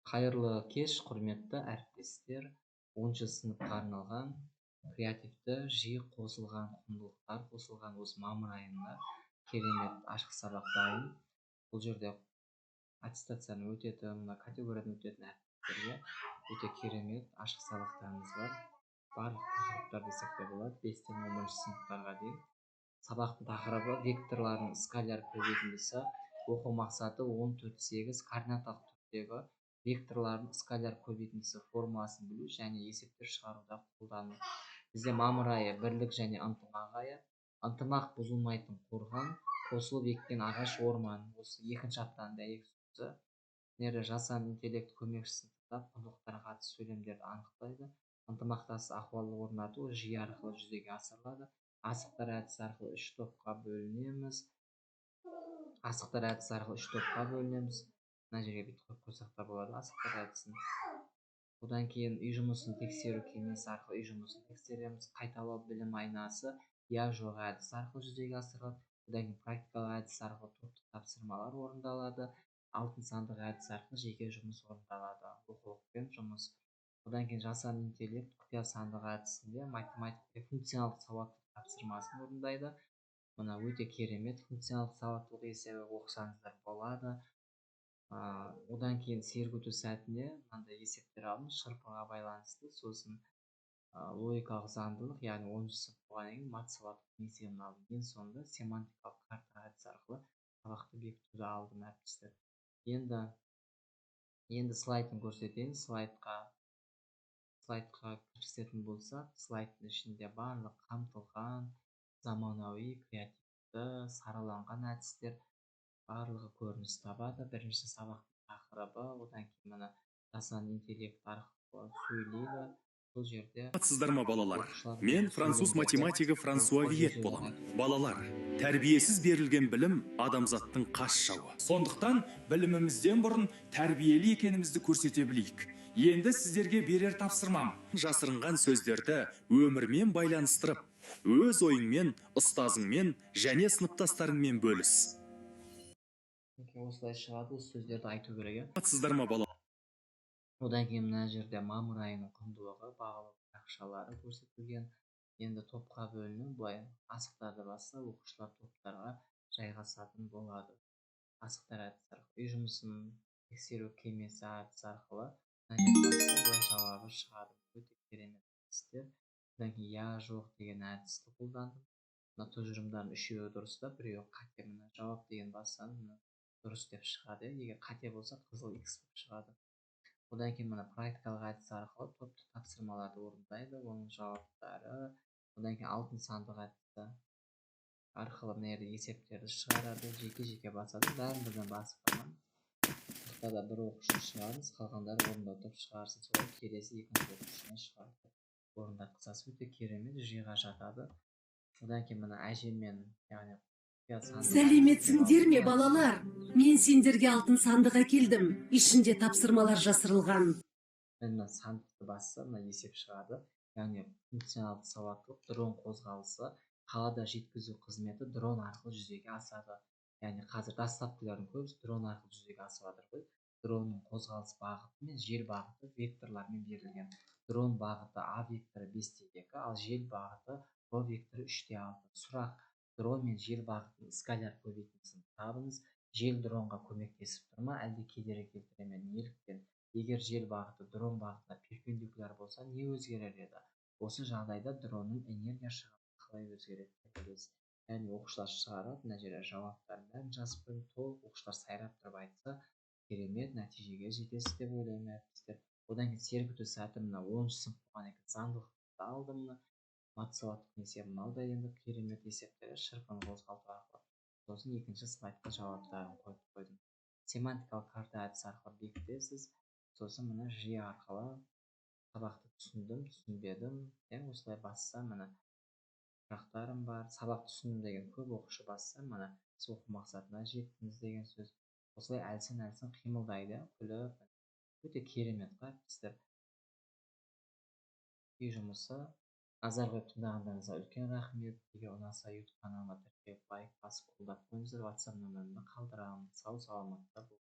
Қайырлы кеш, құрметті әріптестер. 10 сыныпқа арналған креативті жиі қосылған құндылықтар қосылған осы мамыр айында керемет ашық сабақ дайын. Бұл жерде аттестацияны өтетін, мына категориядан өтетін әріптестерге өте керемет ашық сабақтарымыз бар. Барлық тақырыптар десек те болады, 5-тен 10 сыныптарға дейін. Сабақтың тақырыбы векторлардың скаляр көбейтіндісі. Оқу мақсаты 14-8 координаталық түрдегі векторлардың скаляр көбейтіндісі формуласын білу және есептер шығаруда қолдану. Бізде мамыр айы бірлік және ынтымақ айы. Ынтымақ бұзылмайтын қорған, қосылып еккен ағаш орман. Осы екінші аптаның дәйек сөзі. Нері жасанды интеллект көмекшісін тыңдап, құндылықтарға қатысты сөйлемдерді анықтайды. Ынтымақтастық ахуалды орнату жүйе арқылы жүзеге асырылады. Асықтар әдісі арқылы 3 топқа бөлінеміз. Мына жерге бүйтіп қойып қойсақ та болады асықтар әдісін. Одан кейін үй жұмысын тексеру кеңесі арқылы үй жұмысын тексереміз. Қайталау білім айнасы я жоқ әдісі арқылы жүзеге асырылады. Одан кейін практикалық әдіс арқылы топтық тапсырмалар орындалады. Алтын сандық әдіс арқылы жеке жұмыс орындалады. Оқулықпен жұмыс. Одан кейін жасанды интеллект құпия сандық әдісінде математика функционалдық сауаттылық тапсырмасын орындайды. Мына өте керемет функционалдық сауаттылық есебі оқысаңыздар болады. Одан кейін сергіту сәтінде мынандай есептер алдым шырпыға байланысты, сосын логикалық заңдылық, яғни 10 сынып болғаннан кейін мат сауаттылық есебін алдым. Ең соңында семантикалық карта әдісі арқылы сабақты бекітуді алдым әріптестер. Енді слайдын көрсетейін. Слайдқа кірісетін болсақ, слайдтың ішінде барлық қамтылған заманауи, креативті, сараланған әдістер барлығы көрініс табады. Бірінші сабақтың тақырыбы, одан кейін мына жасанды интеллект арқылы сөйлейді. Бұл жерде Сіздер ма балалар? Мен француз математигі Франсуа Виет боламын. Балалар, тәрбиесіз берілген білім адамзаттың қас жауы. Сондықтан білімімізден бұрын тәрбиелі екенімізді көрсете білейік. Енді сіздерге берер тапсырмам. Жасырынған сөздерді өмірмен байланыстырып, өз ойыңмен, ұстазыңмен және сыныптастарыңмен бөліс. Осылай шығады, осы сөздерді айту керек. Сіздер ма балалар? Одан кейін мына жерде мамыр айының құндылығы, бағалы ақшалары көрсетілген. Енді топқа бөліну, былай асықтарды басса, оқушылар топтарға жайғасатын болады. Асықтар әдісі арқылы үй жұмысын тексеру кеңесі әдісі арқылы былай жауабы шығады. Өте керемет әдістер. Одан кейін я жоқ деген әдісті қолдандым. Мына тұжырымдардың үшеуі дұрыстап, біреуі қате. Мына жауап деген бассаң, дұрыс деп шығады. Егер қате болса, қызыл X болып шығады. Одан кейін мына практикалық әдіс арқылы топтық тапсырмаларды орындайды, оның жауаптары. Одан кейін алтын сандық әдісі арқылы мына есептерді шығарады, жеке басады. Бәрін бірден басып қалған. Тақтада бір оқушыны шығарыңыз, қалғандары орындатып шығарсын. Солай келесі екінші оқушыны шығарды. Орындатқызасы өте керемет, жүйеге жатады. Одан кейін мына әжемен, яғни сәлеметсіңдер ме балалар? Мен сендерге алтын сандық әкелдім. Ішінде тапсырмалар жасырылған. Мына сандықты басса, мына есеп шығады. Яғни функционалдық сауаттылық, дрон қозғалысы, қалада жеткізу қызметі дрон арқылы жүзеге асады. Яғни қазір доставкалардың көбісі дрон арқылы жүзеге асып жатыр ғой. Дронның қозғалыс бағыты мен жел бағыты векторлармен берілген. Дрон бағыты А векторы 5-2, ал жел бағыты Б векторы 3-6. Сұрақ: дрон мен жел бағытының скаляр көбейтіндісін табыңыз. Жел дронға көмектесіп тұр ма, әлде кедергі келтіре ме? Неліктен? Егер жел бағыты дрон бағытына перпендикуляр болса, не өзгерер еді? Осы жағдайда дронның энергия шығыны қалай өзгереді? Яғни оқушылар шығарады, мына жерде жауаптарын бәрін жазып қойдым. Толық оқушылар сайрап тұрып айтса, керемет нәтижеге жетесіз деп ойлаймын әріптестер. Одан кейін сергіту сәті, мына 10 сынып болған екен, заңдылықты алдым. Мат сауаттылық есебін алды. Енді керемет есептері шырпыны қозғалту арқылы. Сосын екінші слайдқа жауаптарын қойып қойдым. Семантикалық карта әдісі арқылы бекітесіз. Сосын мына жүйе арқылы сабақты түсіндім, түсінбедім. Осылай басса, мына сұрақтарым бар. Сабақ түсіндім деген көп оқушы басса, мына сіз оқу мақсатына жеттіңіз деген сөз. Осылай әлсін қимылдайды, күліп. Өте керемет әріптестер. Үй жұмысы. Назар қойып тыңдағандарыңызға үлкен рахмет. Егер ұнаса YouTube каналыма тіркеліп лайк басып қолдап қойыңыздар. WhatsApp нөмірімді қалдырамын. Сау саламатта болыңыздар.